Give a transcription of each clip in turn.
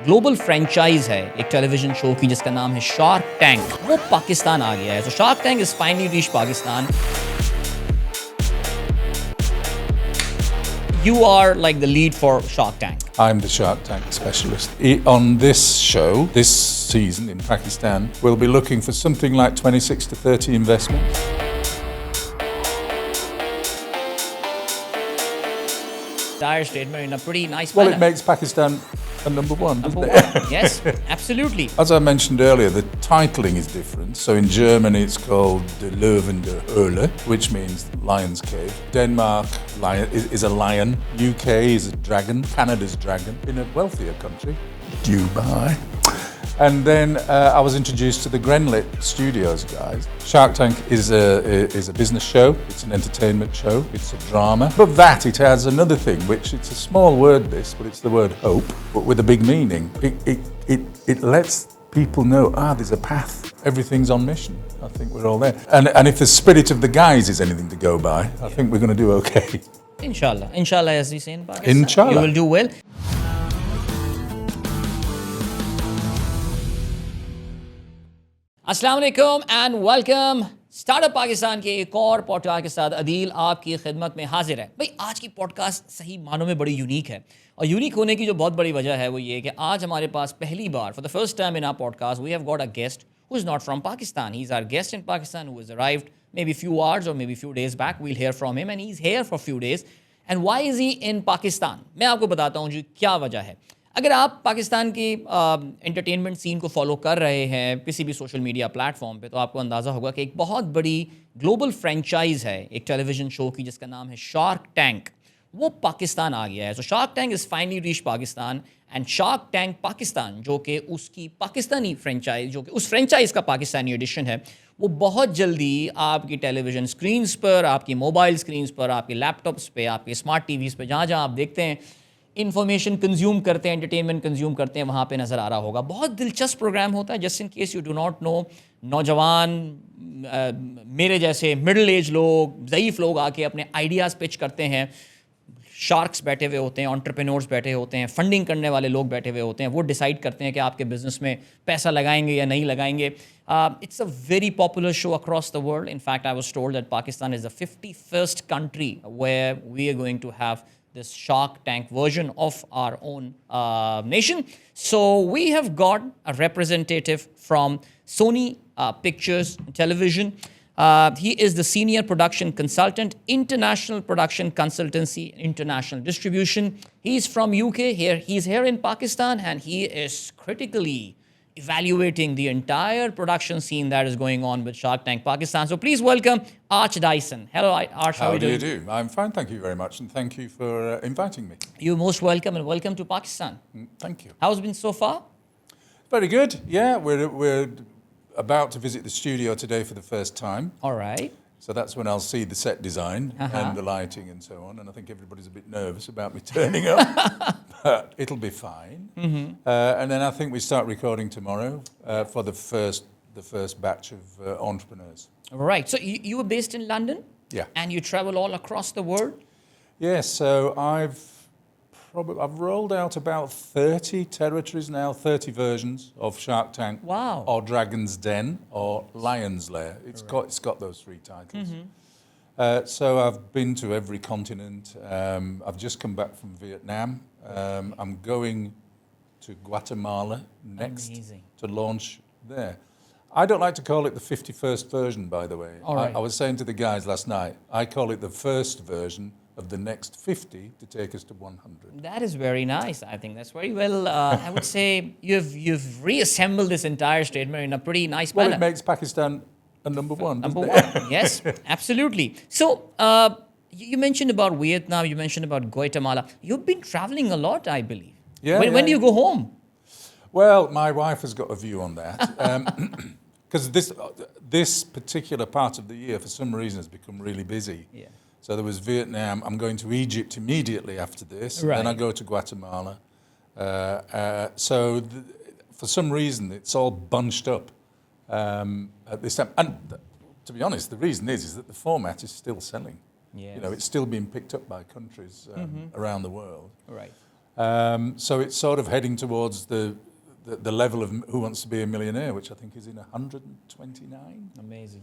Global franchise है एक television show की जिसका नाम है शार्क टैंक, वो पाकिस्तान आ गया है. So Shark Tank is finally reached Pakistan. You are like the lead for Shark Tank. I'm the Shark Tank specialist. On this show, this season in Pakistan, we'll be looking for something like 26 to 30 investments. Dire statement in a pretty nice Well, manner. it makes Pakistan a number one, doesn't Number it? one. Yes, absolutely. As I mentioned earlier, the titling is different. So in German, it's called De Löwen der Höhle, which means Lion's Cave. Denmark is a lion. UK is a dragon. Canada's dragon. In a wealthier country, Dubai. And then I was introduced to the Grenlit Studios guys. Shark Tank is a business show. It's an entertainment show. It's a drama. But that, it has another thing, which it's a small word, but it's the word hope, but with a big meaning. It lets people know, there's a path. Everything's on mission. I think we're all there. And if the spirit of the guys is anything to go by, I think we're going to do okay. Inshallah. Inshallah, as we say in Pakistan. Inshallah. You will do well. अस्सलाम वालेकुम and welcome. Startup Pakistan के एक और podcast के साथ अदील आपकी खिदमत में हाजिर है. भाई आज की पॉडकास्ट सही मानों में बड़ी यूनिक है, और यूनिक होने की जो बहुत बड़ी वजह है वो ये कि आज हमारे पास पहली बार for the first time in our podcast we have got a guest who is not from Pakistan. He is our guest in Pakistan who is arrived maybe few hours or maybe few days back. We'll hear from him and he's here for few days. And why is he in Pakistan? मैं आपको बताता हूँ जी क्या वजह है. अगर आप पाकिस्तान की एंटरटेनमेंट सीन को फॉलो कर रहे हैं किसी भी सोशल मीडिया प्लेटफॉर्म पे, तो आपको अंदाज़ा होगा कि एक बहुत बड़ी ग्लोबल फ्रेंचाइज है एक टेलीविज़न शो की जिसका नाम है शार्क टैंक, वो पाकिस्तान आ गया है. So Shark Tank is finally reach Pakistan. And Shark Tank Pakistan जो कि उसकी पाकिस्तानी फ्रेंचाइज, जो कि उस फ्रेंचाइज का पाकिस्तानी एडिशन है, वो बहुत जल्दी आपकी टेलीविज़न स्क्रीन्स पर, आपकी मोबाइल स्क्रीन्स पर, आपके लैपटॉप्स पे, आपके स्मार्ट टीवीज़ पे, जहाँ जहाँ आप देखते हैं इन्फॉर्मेशन कंज्यूम करते हैं, एंटरटेनमेंट कंज्यूम करते हैं, वहाँ पे नज़र आ रहा होगा. बहुत दिलचस्प प्रोग्राम होता है. Just in case you do not know, नौजवान मेरे जैसे मिडिल एज लोग, ज़ईफ़ लोग आके अपने आइडियाज़ पिच करते हैं. शार्क्स बैठे हुए होते हैं, एंटरप्रेन्योर्स बैठे होते हैं, फंडिंग करने वाले लोग बैठे हुए होते हैं. वो डिसाइड करते हैं कि आपके बिजनेस में पैसा लगाएंगे या नहीं लगाएंगे. It's a very popular show across the world. In fact I was told that Pakistan is the 51st country where we are going to have this Shark Tank version of our own nation. So we have got a representative from Sony Pictures Television. He is the senior production consultant, international production consultancy, international distribution. He's from UK. He's here in Pakistan, and he is critically evaluating the entire production scene that is going on with Shark Tank Pakistan. So please welcome Arch Dyson. Hello, Arch. How do you do? I'm fine, thank you very much, and thank you for inviting me. You're most welcome, and welcome to Pakistan. Thank you. How's it been so far? Very good. Yeah, we're about to visit the studio today for the first time. All right. So that's when I'll see the set design and the lighting and so on. And I think everybody's a bit nervous about me turning up, but it'll be fine. And then I think we start recording tomorrow for the first batch of entrepreneurs. All right. So you were based in London? Yeah. And you travel all across the world? Yes. So I've rolled out about 30 territories now, 30 versions of Shark Tank. Wow. Or Dragon's Den or Lion's Lair. It's got those three titles. So I've been to every continent. I've just come back from Vietnam. I'm going to Guatemala next. Amazing. To launch there. I don't like to call it the 51st version, by the way. All right. I was saying to the guys last night, I call it the first version of the next 50 to take us to 100. That is very nice. I think that's very well. I would say you've reassembled this entire statement in a pretty nice manner. Well, it makes Pakistan a number one. Number one. Yes, absolutely. So you mentioned about Vietnam. You mentioned about Guatemala. You've been traveling a lot, I believe. Yeah. When do you go home? Well, my wife has got a view on that. Because this particular part of the year, for some reason, has become really busy. Yeah. So there was Vietnam. I'm going to Egypt immediately after this. Right. Then I go to Guatemala. For some reason, it's all bunched up at this time. And to be honest, the reason is that the format is still selling. Yes. You know, it's still being picked up by countries around the world. Right. So it's sort of heading towards the level of Who Wants to Be a Millionaire, which I think is in 129. Amazing.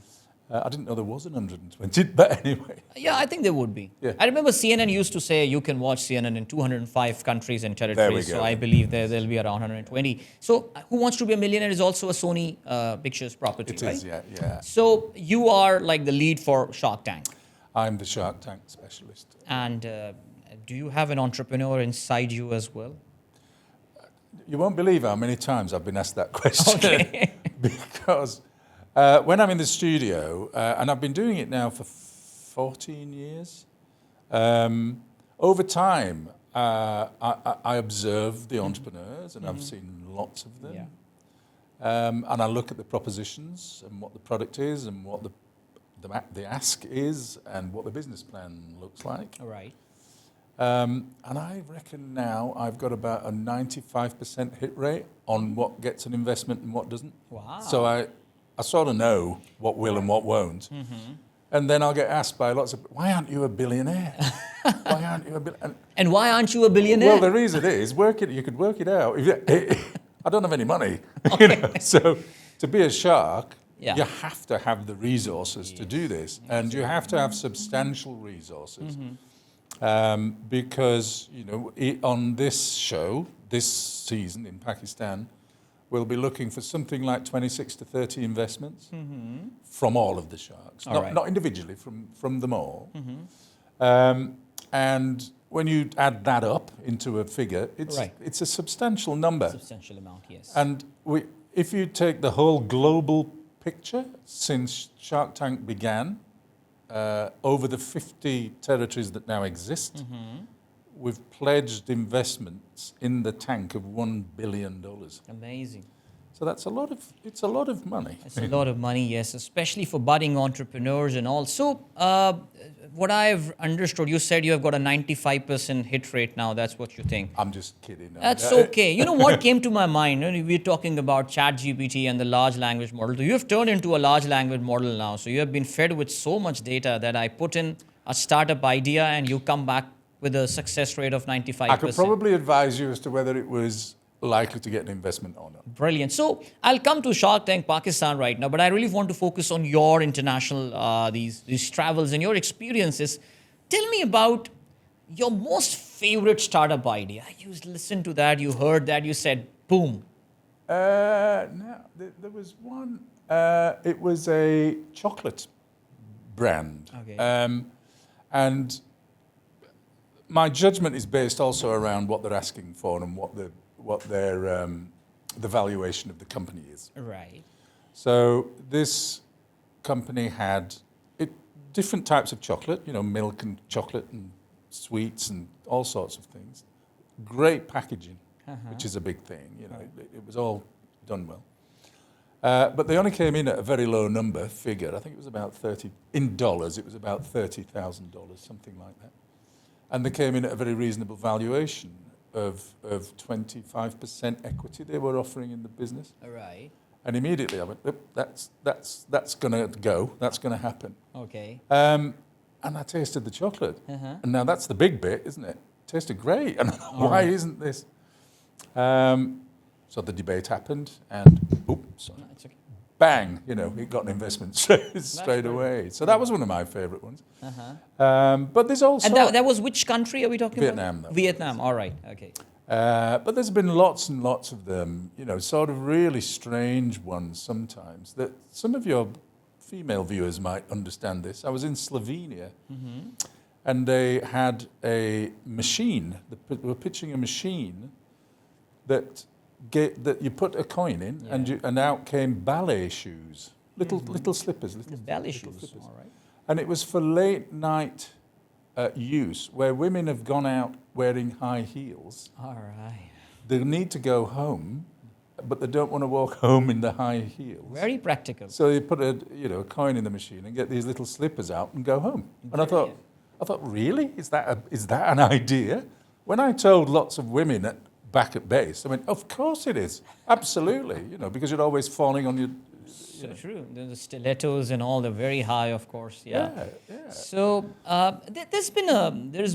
I didn't know there was an 120, but anyway. Yeah, I think there would be. Yeah. I remember CNN used to say you can watch CNN in 205 countries and territories. There we go. So I believe there'll be around 120. So Who Wants to Be a Millionaire is also a Sony Pictures property, It right? is, yeah. So you are like the lead for Shark Tank. I'm the Shark Tank specialist. And do you have an entrepreneur inside you as well? You won't believe how many times I've been asked that question. Okay. Because when I'm in the studio, and I've been doing it now for 14 years, over time, I observe the entrepreneurs, and I've seen lots of them. Yeah. And I look at the propositions and what the product is and what the ask is and what the business plan looks like. All right. And I reckon now I've got about a 95% hit rate on what gets an investment and what doesn't. Wow. So I sort of know what will and what won't. And then I'll get asked by lots of, why aren't you a billionaire? Why aren't you a billionaire? And why aren't you a billionaire? Well, the reason is, you could work it out. I don't have any money. You know? So to be a shark, Yeah. you have to have the resources to do this. And you have to have substantial resources. Because, you know, on this show, this season in Pakistan, we'll be looking for something like 26 to 30 investments from all of the sharks. Not individually, from them all. And when you add that up into a figure, it's a substantial number. Substantial amount, yes. And if you take the whole global picture since Shark Tank began, over the 50 territories that now exist, we've pledged investments in the tank of $1 billion. Amazing. So it's a lot of money. It's a lot of money, yes, especially for budding entrepreneurs and all. So what I've understood, you said you have got a 95% hit rate now. That's what you think. I'm just kidding. That's okay. You know what came to my mind? You know, we're talking about ChatGPT and the large language model. You have turned into a large language model now. So you have been fed with so much data that I put in a startup idea and you come back with a success rate of 95%. I could probably advise you as to whether it was likely to get an investment or not. Brilliant. So I'll come to Shark Tank Pakistan right now, but I really want to focus on your international these travels and your experiences. Tell me about your most favorite startup idea. You listened to that, you heard that, you said, boom. No, there was one. It was a chocolate brand. Okay. And my judgment is based also around what they're asking for and what their the valuation of the company is. Right. So this company had different types of chocolate, you know, milk and chocolate and sweets and all sorts of things. Great packaging, which is a big thing. You know, it was all done well. But they only came in at a very low figure. I think it was about in dollars. It was about $30,000, something like that. And they came in at a very reasonable valuation of 25% equity they were offering in the business. Right. And immediately I went, that's going to go. That's going to happen. Okay. And I tasted the chocolate. And now that's the big bit, isn't it? Tasted great. And why isn't this? So the debate happened, and It's okay. bang, you know, it got an investment straight away. So that was one of my favourite ones. But there's also... And that was which country are we talking Vietnam, about? though. Vietnam, all right, okay. But there's been lots and lots of them, you know, sort of really strange ones sometimes that some of your female viewers might understand this. I was in Slovenia, and they had a machine. They were pitching a machine that you put a coin in, and out came ballet shoes, little slippers, little Ballet little shoes, slippers. all right. And it was for late night use, where women have gone out wearing high heels. All right. They need to go home, but they don't want to walk home in the high heels. Very practical. So you put a coin in the machine and get these little slippers out and go home. And I thought, really? Is that an idea? When I told lots of women back at base, I went, of course it is, absolutely. You know, because you're always falling on your. So true. The stilettos and all, they're very high, of course. Yeah. Yeah. So there's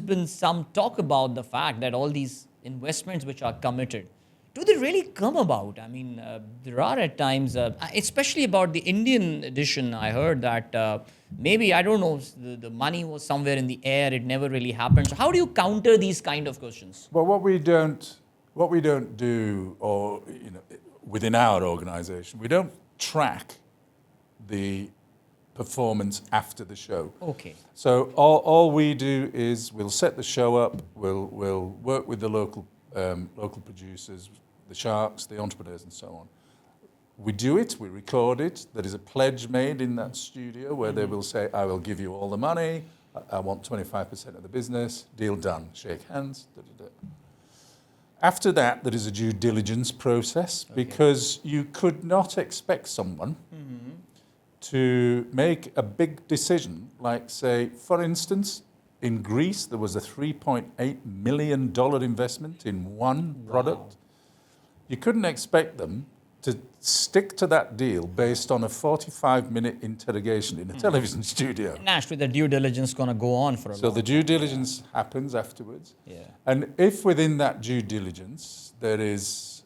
been some talk about the fact that all these investments which are committed, do they really come about? I mean, there are at times, especially about the Indian edition, I heard that maybe, I don't know, the money was somewhere in the air, it never really happened. So how do you counter these kind of questions? Well, what we don't do, or within our organisation, we don't track the performance after the show. Okay. So all we do is we'll set the show up. We'll work with the local producers, the sharks, the entrepreneurs, and so on. We do it. We record it. There is a pledge made in that studio where they will say, "I will give you all the money. I want 25% of the business. Deal done. Shake hands." Da, da, da. After that, there is a due diligence process because you could not expect someone to make a big decision, like, say, for instance, in Greece, there was a $3.8 million investment in one product. You couldn't expect them to stick to that deal based on a 45-minute interrogation in a television studio. Naturally, the due diligence is going to go on for a So long the due diligence happens afterwards. Yeah. And if within that due diligence there is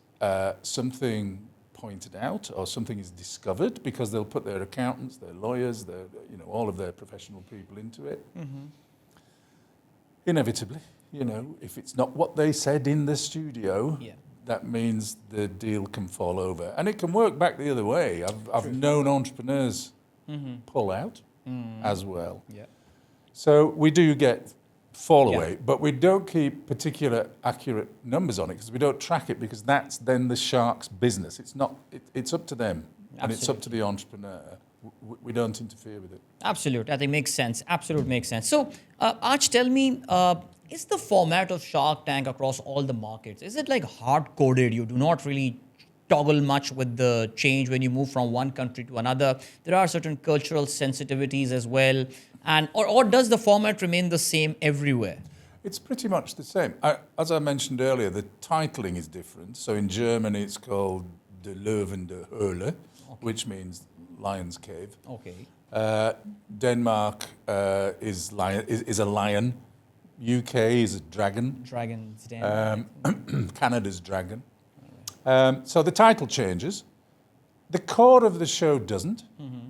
something pointed out or something is discovered, because they'll put their accountants, their lawyers, their, all of their professional people into it, inevitably, if it's not what they said in the studio, that means the deal can fall over. And it can work back the other way. I've known entrepreneurs pull out as well. Yeah. So we do get fall away, but we don't keep particular accurate numbers on it because we don't track it, because that's then the shark's business. It's not. It's up to them, and it's up to the entrepreneur. We don't interfere with it. Absolutely. I think makes sense. Absolutely makes sense. So, Arch, tell me, is the format of Shark Tank across all the markets, is it like hard-coded? You do not really toggle much with the change when you move from one country to another. There are certain cultural sensitivities as well. And or does the format remain the same everywhere? It's pretty much the same. As I mentioned earlier, the titling is different. So in Germany, it's called De Löwen der Höhle, which means Lion's Cave. Okay. Denmark is a lion. UK is a dragon. Dragon's Den. Canada's dragon. So the title changes. The core of the show doesn't.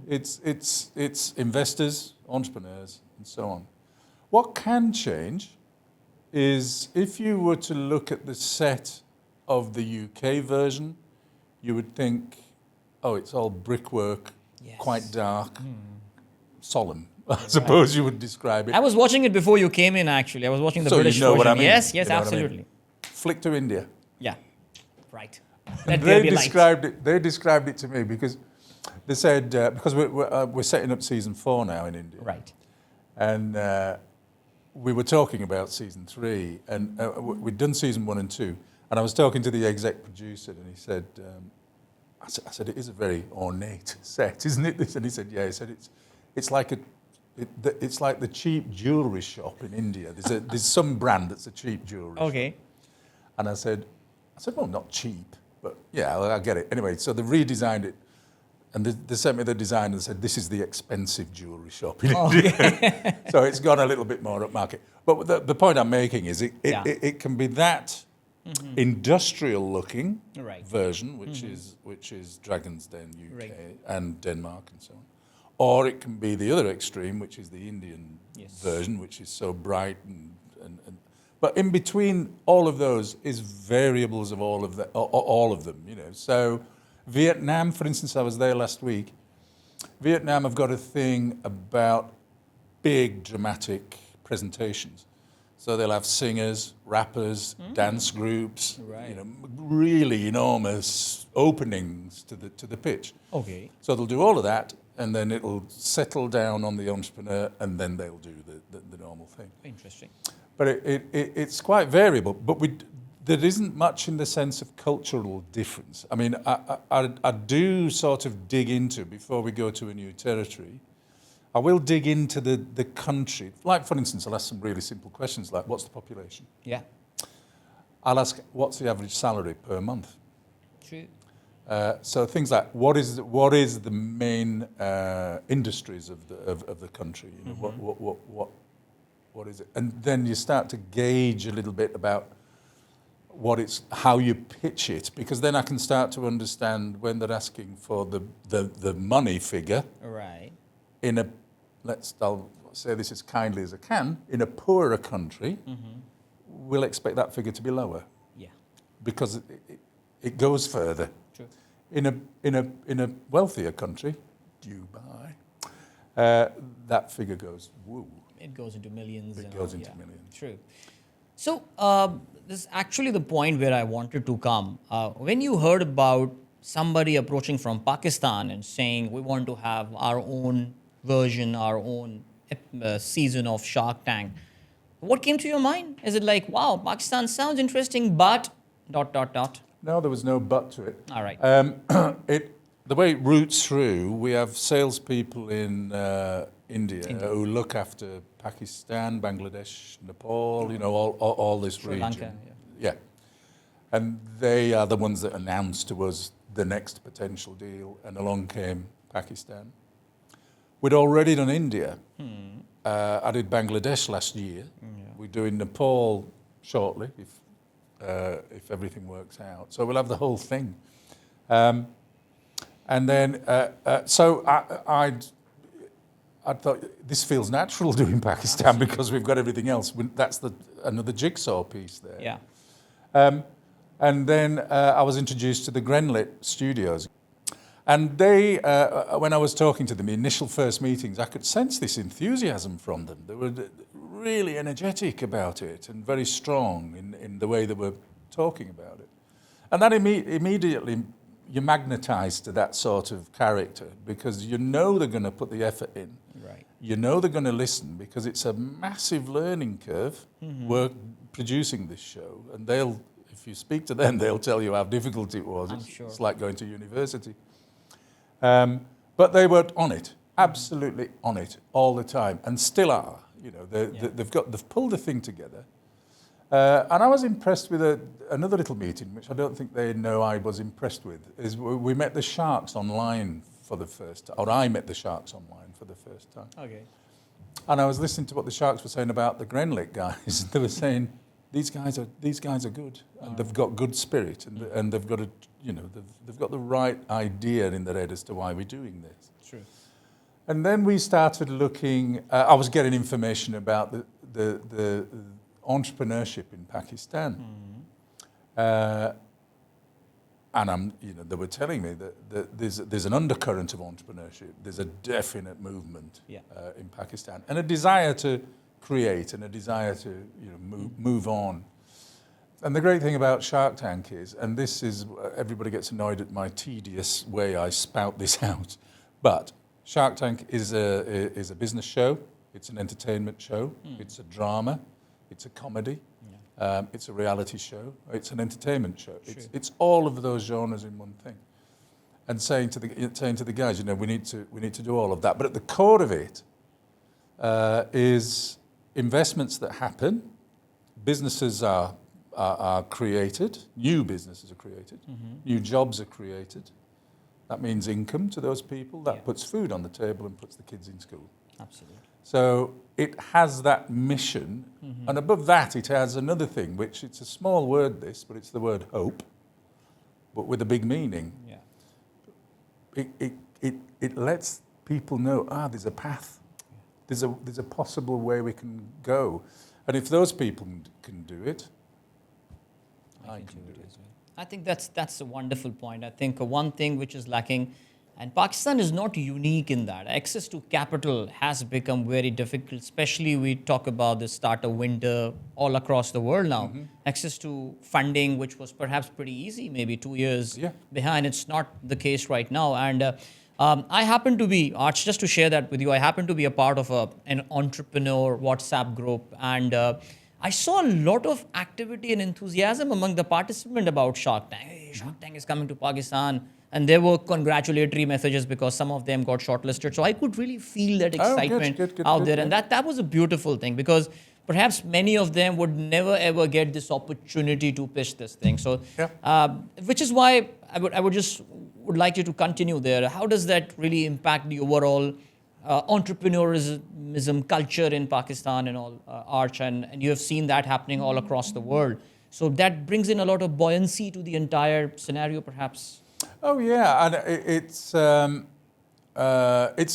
It's investors, entrepreneurs, and so on. What can change is if you were to look at the set of the UK version, you would think, oh, it's all brickwork, quite dark, solemn. I suppose you would describe it. I was watching it before you came in, actually. I was watching the British version. What I mean. Yes, You know absolutely. what I mean? Flick to India. Yeah, right. They described it to me because they said, because we're setting up season 4 now in India. Right. And we were talking about season 3, and we'd done season 1 and 2. And I was talking to the exec producer, and he said, I said, it is a very ornate set, isn't it? And he said, yeah. He said, it's like the cheap jewellery shop in India. There's some brand that's a cheap jewellery shop. And I said, well, not cheap, but yeah, I get it. Anyway, so they redesigned it, and they sent me the design and said, this is the expensive jewellery shop in India. So it's gone a little bit more upmarket. But the point I'm making is it can be that industrial-looking version, which is Dragon's Den UK and Denmark and so on. Or it can be the other extreme, which is the Indian version, which is so bright and but in between all of those is variables of all of them, So Vietnam, for instance, I was there last week. Vietnam have got a thing about big dramatic presentations. So they'll have singers, rappers, dance groups, really enormous openings to the pitch. Okay. So they'll do all of that, and then it'll settle down on the entrepreneur, and then they'll do the normal thing. Interesting. But it's quite variable. But there isn't much in the sense of cultural difference. I mean, I do sort of dig into, before we go to a new territory, I will dig into the country. Like, for instance, I'll ask some really simple questions like, what's the population? Yeah. I'll ask, what's the average salary per month? True. So things like, what is the main industries of the country? What is it? And then you start to gauge a little bit about how you pitch it, because then I can start to understand when they're asking for the money figure Right. in a, I'll say this as kindly as I can, in a poorer country, we'll expect that figure to be lower Yeah. because it goes further. True. In a wealthier country, Dubai, that figure goes woo. It goes into millions. It and goes all, into yeah. millions. True. So this is actually the point where I wanted to come. When you heard about somebody approaching from Pakistan and saying we want to have our own version, our own season of Shark Tank, what came to your mind? Is it like, wow, Pakistan sounds interesting, but ... No, there was no but to it. All right. The way it routes through, we have salespeople in India who look after Pakistan, Bangladesh, Nepal, all this Sri region. Lanka, Yeah. And they are the ones that announced to us the next potential deal, and along came Pakistan. We'd already done India. I did Bangladesh last year. We're doing Nepal shortly, if everything works out. So we'll have the whole thing. And then, so I thought this feels natural doing Pakistan because we've got everything else. That's another jigsaw piece there. Yeah. And then I was introduced to the Grenlit studios. And they, when I was talking to them, the initial first meetings, I could sense this enthusiasm from them. They were really energetic about it and very strong in the way they were talking about it. And that immediately, you're magnetized to that sort of character because you know they're going to put the effort in. Right. You know they're going to listen because it's a massive learning curve producing this show. And if you speak to them, they'll tell you how difficult it was. It's like going to university. But they were on it, absolutely on it all the time, and still are. They've pulled the thing together. And I was impressed with another little meeting, which I don't think they know I was impressed with, is we met the Sharks online for the first time, or I met the Sharks online for the first time. Okay. And I was listening to what the Sharks were saying about the Grenlit guys. They were saying, these guys are good, and they've got good spirit, and they've got they've got the right idea in their head as to why we're doing this. True. And then we started looking. I was getting information about the entrepreneurship in Pakistan, and they were telling me that there's an undercurrent of entrepreneurship. There's a definite movement in Pakistan, and a desire to create and a desire to move on. And the great thing about Shark Tank is, and this is, everybody gets annoyed at my tedious way I spout this out, but Shark Tank is a business show, it's an entertainment show, it's a drama, it's a comedy, it's a reality show, it's an entertainment show. It's all of those genres in one thing. And saying to the guys, we need to do all of that. But at the core of it is investments that happen, businesses are created, new businesses are created, new jobs are created. That means income to those people. That puts food on the table and puts the kids in school. Absolutely. So it has that mission, and above that it has another thing, which it's a small word, but it's the word hope, but with a big meaning. Yeah. It lets people know, there's a path. There's a possible way we can go. And if those people can do it, I can do it. I think that's a wonderful point. I think one thing which is lacking, and Pakistan is not unique in that. Access to capital has become very difficult, especially we talk about the startup winter all across the world now. Access to funding, which was perhaps pretty easy maybe 2 years behind, it's not the case right now. And I happen to be, Arch, just to share that with you, I happen to be a part of an entrepreneur WhatsApp group, and I saw a lot of activity and enthusiasm among the participants about Shark Tank. Hey, Shark Tank is coming to Pakistan. And there were congratulatory messages because some of them got shortlisted. So I could really feel that excitement out there. And that was a beautiful thing because perhaps many of them would never ever get this opportunity to pitch this thing. So, which is why I would like you to continue there. How does that really impact the overall entrepreneurism culture in Pakistan and all, Arch? And you have seen that happening all across the world. So that brings in a lot of buoyancy to the entire scenario, perhaps. Oh yeah, and it's a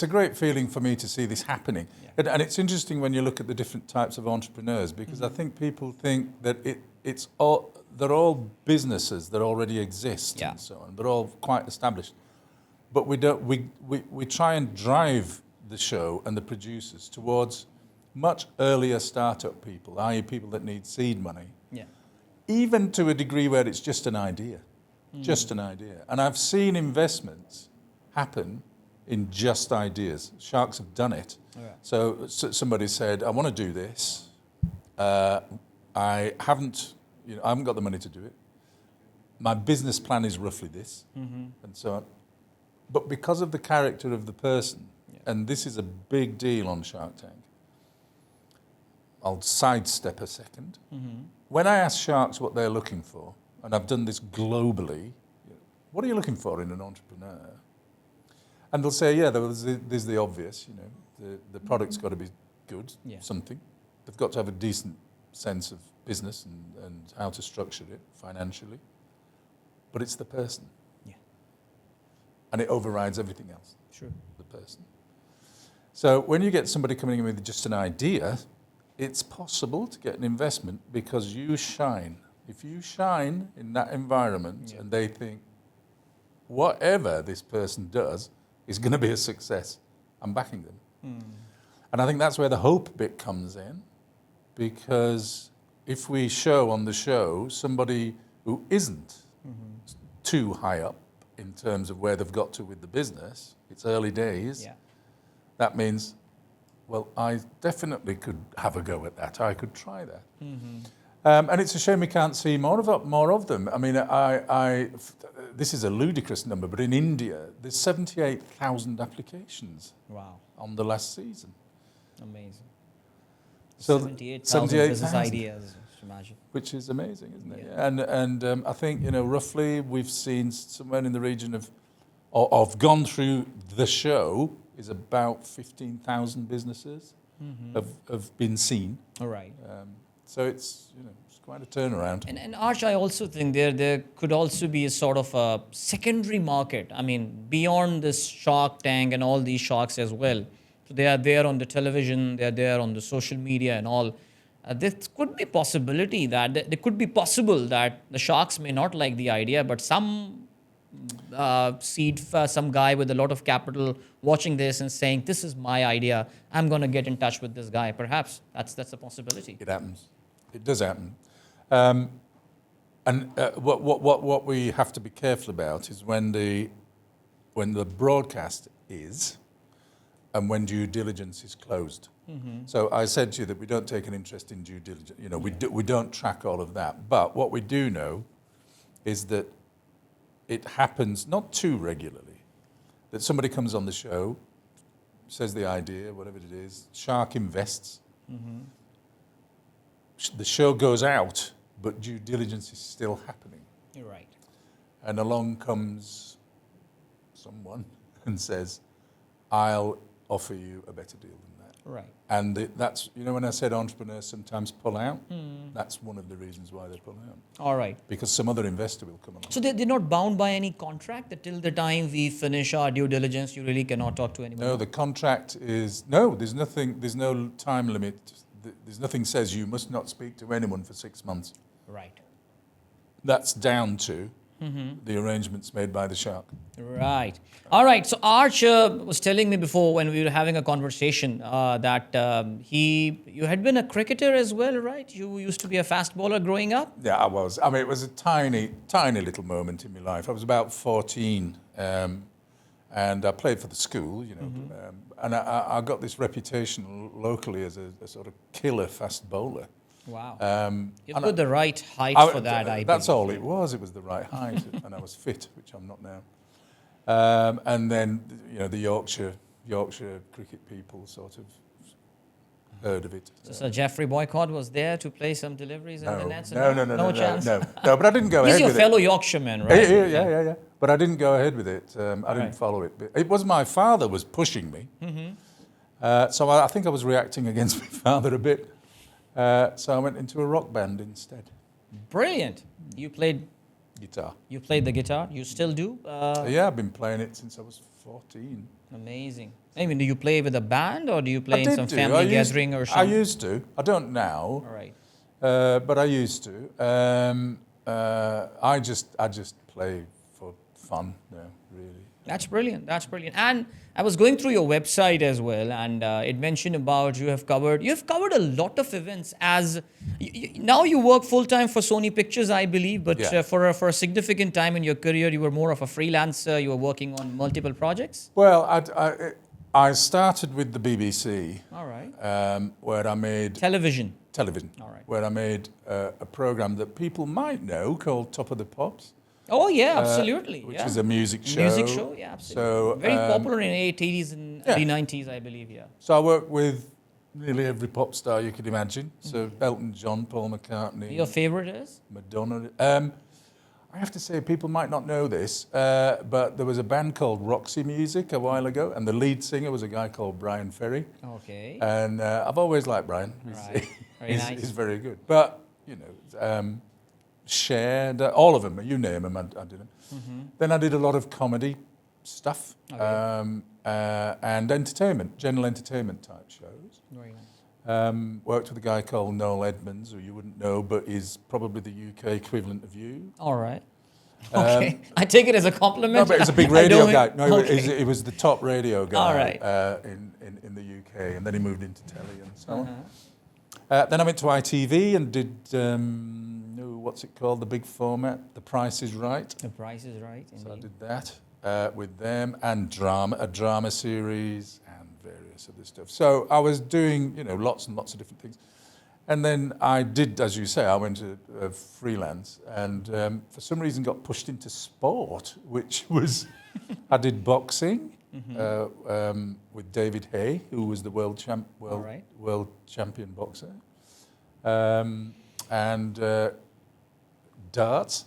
great feeling for me to see this happening. Yeah. And it's interesting when you look at the different types of entrepreneurs, because I think people think that they're all businesses that already exist and so on. They're all quite established, but we try and drive the show and the producers towards much earlier startup people, i.e. people that need seed money. Yeah. Even to a degree where it's just an idea. Just an idea. And I've seen investments happen in just ideas. Sharks have done it. Right. So somebody said, I want to do this. I haven't got the money to do it. My business plan is roughly this, and so on. But because of the character of the person, and this is a big deal on Shark Tank, I'll sidestep a second. When I ask sharks what they're looking for, and I've done this globally, what are you looking for in an entrepreneur? And they'll say, there's the obvious, the product's got to be good, something. They've got to have a decent sense of business and how to structure it financially. But it's the person. Yeah. And it overrides everything else. Sure. The person. So when you get somebody coming in with just an idea, it's possible to get an investment because you shine. If you shine in that environment and they think, whatever this person does is going to be a success, I'm backing them. And I think that's where the hope bit comes in, because if we show on the show somebody who isn't too high up in terms of where they've got to with the business, it's early days, that means, well, I definitely could have a go at that. I could try that. And it's a shame we can't see more of them. I mean, this is a ludicrous number, but in India, there's 78,000 applications on the last season. Amazing. So 78,000 business ideas, imagine. Which is amazing, isn't it? And I think, roughly we've seen somewhere in the region of gone through the show is about 15,000 businesses have been seen. All right. So it's quite a turnaround. And Arch, I also think there could also be a sort of a secondary market. I mean, beyond this Shark Tank and all these sharks as well. So they are there on the television, they are there on the social media and all. There could be possibility that it could be possible that the sharks may not like the idea, but some some guy with a lot of capital watching this and saying, "This is my idea. I'm going to get in touch with this guy." Perhaps that's a possibility. It happens. It does happen. And what we have to be careful about is when the broadcast is, and when due diligence is closed. So I said to you that we don't take an interest in due diligence. We don't track all of that. But what we do know is that it happens not too regularly, that somebody comes on the show, says the idea, whatever it is, Shark invests. The show goes out, but due diligence is still happening. You're right. And along comes someone and says, I'll offer you a better deal than that. Right. And that's, when I said entrepreneurs sometimes pull out, that's one of the reasons why they pull out. All right. Because some other investor will come along. So they're not bound by any contract that till the time we finish our due diligence, you really cannot talk to anyone? No, the contract is, there's no time limit. There's nothing says you must not speak to anyone for 6 months. Right. That's down to the arrangements made by the shark. Right. All right. So Arch was telling me before when we were having a conversation that you had been a cricketer as well, right? You used to be a fast bowler growing up? Yeah, I was. I mean, it was a tiny, tiny little moment in my life. I was about 14 and I played for the school, and I got this reputation locally as a sort of killer fast bowler. Wow. You've got the right height for that, I That's believe. all it was. It was the right height, and I was fit, which I'm not now. And then, the Yorkshire cricket people sort of heard of it. So Sir Geoffrey Boycott was there to play some deliveries in the nets? No chance? No, but I didn't go ahead with it. He's your fellow Yorkshireman, right? Yeah. But I didn't go ahead with it. I didn't follow it. It was my father was pushing me. So I think I was reacting against my father a bit. So I went into a rock band instead. Brilliant. You played Guitar. the guitar. You still do? Yeah, I've been playing it since I was 14. Amazing. I mean, do you play with a band or do you play I in did some do. family gathering or I something? used to. I don't now. All right. But I used to. I just play for fun. Yeah, really. That's brilliant. That's brilliant. And I was going through your website as well, and it mentioned about you have covered a lot of events. As now you work full time for Sony Pictures, I believe, but Yeah. for a significant time in your career, you were more of a freelancer. You were working on multiple projects. Well, I started with the BBC, All right. where I made Television. television, All right. where I made a program that people might know called Top of the Pops. Oh yeah, absolutely. Which yeah. is a music show. Music show, yeah, absolutely. So, very popular in the 80s and yeah. early 90s, I believe. Yeah. So I worked with nearly every pop star you could imagine. So Elton John, Paul McCartney, Your favorite is? Madonna. I have to say, people might not know this, but there was a band called Roxy Music a while ago, and the lead singer was a guy called Brian Ferry. Okay. And I've always liked Brian. Right. Very nice. He's very good. But, you know, Cher, all of them, you name them, I did them. Then I did a lot of comedy stuff and entertainment, general entertainment type shows. Very nice. Worked with a guy called Noel Edmonds, who you wouldn't know, but is probably the UK equivalent of you. All right. Okay. I take it as a compliment. No, but he's a big I radio don't- guy. No, okay. he was the top radio guy All right. in the UK, and then he moved into telly and so on. Then I went to ITV and did, what's it called, the big format, The Price is Right. The Price is Right. So I Indeed. did that with them, and a drama series and various other stuff. So I was doing, lots and lots of different things. And then I did, as you say, I went to freelance, and for some reason got pushed into sport, which was, I did boxing with David Hay, who was the world champion boxer, and darts.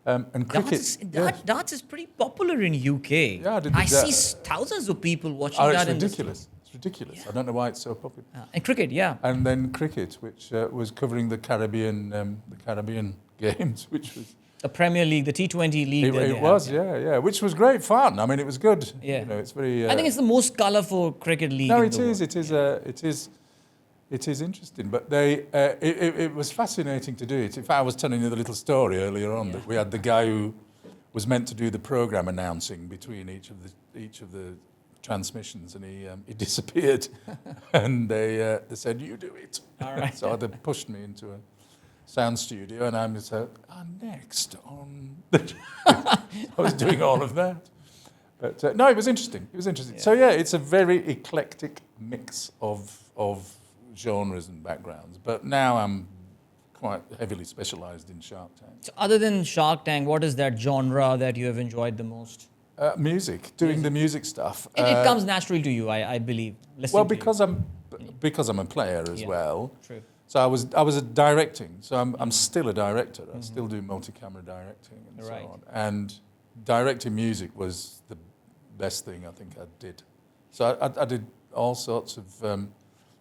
And cricket. Darts is pretty popular in UK. Yeah, I did I that. see thousands of people watching Oh, that. it's in the- ridiculous. It's ridiculous. I don't know why it's so popular. and cricket, yeah. And then cricket, which was covering the Caribbean games, which was The Premier League, the T20 league. that they it have, was, yeah, which was great fun. I mean, it was good. Yeah. It's very. I think it's the most colourful cricket league. no, in it the is. world. It is interesting, but it was fascinating to do it. In fact, I was telling you the little story earlier on that we had the guy who was meant to do the program announcing between each of the transmissions, and he disappeared, and they said, "You do it." All right. So they pushed me into a sound studio, and I was next on. I was doing all of that, but no, it was interesting. It was interesting. Yeah. So yeah, it's a very eclectic mix of genres and backgrounds. But now I'm quite heavily specialised in Shark Tank. So other than Shark Tank, what is that genre that you have enjoyed the most? Music, doing the music stuff. It comes naturally to you, I believe. listening Well, to you. because I'm a player as Yeah. well. True. So I was directing. So I'm still a director. I still do multi-camera directing and Right. so on. And directing music was the best thing I think I did. So I did all sorts of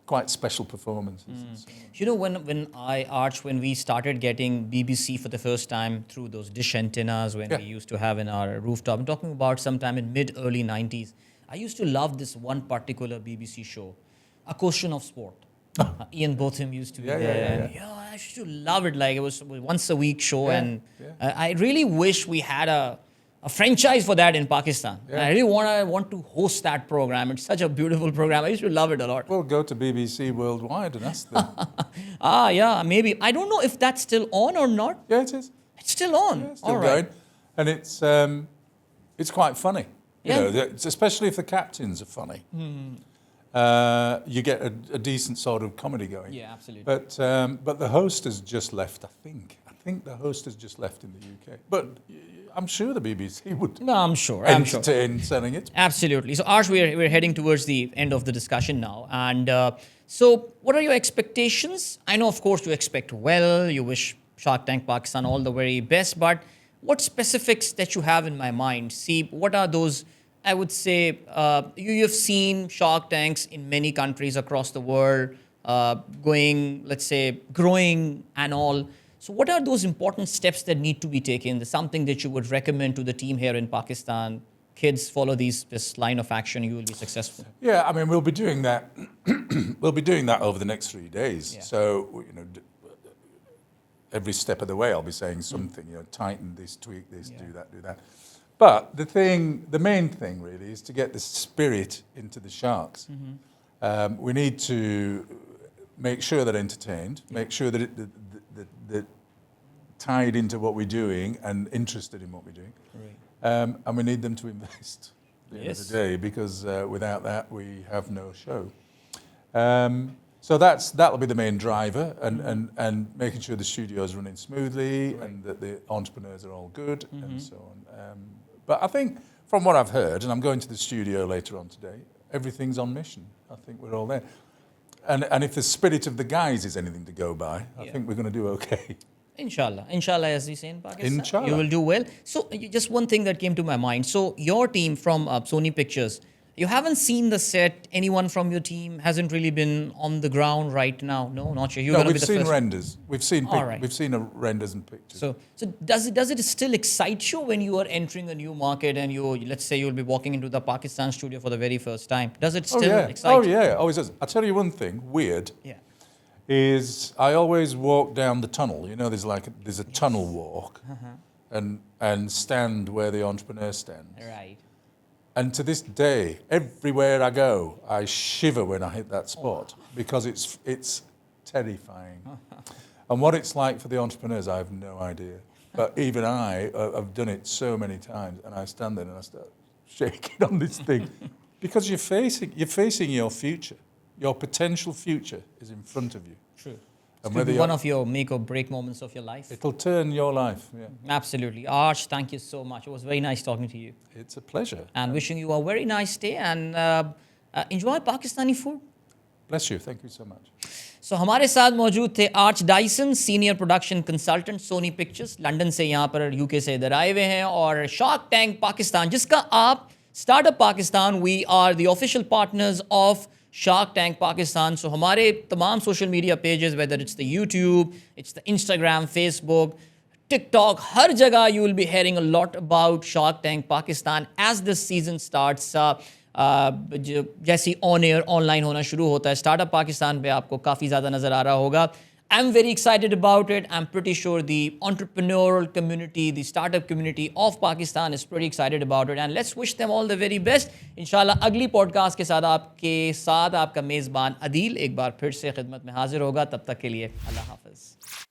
quite special performances. And so on. You know, when we started getting BBC for the first time through those dish antennas when we used to have in our rooftop, I'm talking about sometime in early 90s, I used to love this one particular BBC show, A Question of Sport. Ian Botham used to be there. Yeah. And, I used to love it. Like, it was a once a week show. Yeah, And yeah. I really wish we had a franchise for that in Pakistan. Yeah. I really want to host that program. It's such a beautiful program. I used to love it a lot. Well, go to BBC Worldwide and ask them. Yeah, maybe. I don't know if that's still on or not. Yeah, it is. It's still on. Yeah, it's still All right. going. And it's quite funny. Yeah. You know, especially if the captains are funny. You get a decent sort of comedy going. Yeah, absolutely. But the host has just left, I think. I think the host has just left in the UK. But I'm sure the BBC would No, I'm sure. entertain selling it. Absolutely. So, Arch, we're heading towards the end of the discussion now. And so, what are your expectations? I know, of course, you expect well. You wish Shark Tank Pakistan all the very best. But what specifics that you have in my mind? See, what are those? I would say you've seen Shark Tanks in many countries across the world, growing and all. So what are those important steps that need to be taken? Something that you would recommend to the team here in Pakistan? Kids, follow this line of action, you will be successful. Yeah, I mean, we'll be doing that. We'll be doing that over the next 3 days. Yeah. So, every step of the way, I'll be saying something. Tighten this, tweak this, do that. But the main thing really is to get the spirit into the sharks. We need to make sure they're entertained, make sure that they're tied into what we're doing and interested in what we're doing. Right. And we need them to invest at the end of the day, because without that we have no show. So that'll be the main driver, and making sure the studio is running smoothly and that the entrepreneurs are all good and so on. But I think from what I've heard, and I'm going to the studio later on today, everything's on mission. I think we're all there. And if the spirit of the guys is anything to go by, I think we're going to do okay. Inshallah, as we say in Pakistan, Inshallah. you will do well. So just one thing that came to my mind. So your team from Sony Pictures, you haven't seen the set. Anyone from your team hasn't really been on the ground right now. No, not sure. No, we've seen renders. We've seen we've seen renders and pictures. So does it still excite you when you are entering a new market and let's say you'll be walking into the Pakistan studio for the very first time? Does it still excite you? Oh yeah, it always does. I'll tell you one thing weird. Yeah. Is I always walk down the tunnel. There's a tunnel walk, and stand where the entrepreneurs stand. Right. And to this day, everywhere I go, I shiver when I hit that spot because it's terrifying. And what it's like for the entrepreneurs, I have no idea. But even I've done it so many times, and I stand there and I start shaking on this thing because you're facing your future. Your potential future is in front of you. True. And It could be one of your make or break moments of your life. It'll turn your life. Yeah. Absolutely. Arch, thank you so much. It was very nice talking to you. It's a pleasure. And wishing you a very nice day, and enjoy Pakistani food. Bless you. Thank you so much. So हमारे साथ मौजूद थे Arch Dyson, senior production consultant, Sony Pictures, London से यहाँ पर UK से इधर आए हुए हैं, और शार्क टैंक पाकिस्तान, जिसका आप startup Pakistan, we are the official partners of Shark Tank Pakistan. So हमारे तमाम social media pages, whether it's the YouTube, it's the Instagram, Facebook, TikTok, हर जगह you will be hearing a lot about Shark Tank Pakistan as this season starts. जैसी on air online होना शुरू होता है, startup Pakistan पे आपको काफ़ी ज़्यादा नज़र आ रहा होगा. I'm very excited about it. I'm pretty sure the entrepreneurial community, the startup community of Pakistan is pretty excited about it. And let's wish them all the very best. इंशाल्लाह अगली पॉडकास्ट के साथ आपका मेज़बान अदील एक बार फिर से खिदमत में हाजिर होगा. तब तक के लिए अल्लाह हाफ़िज़.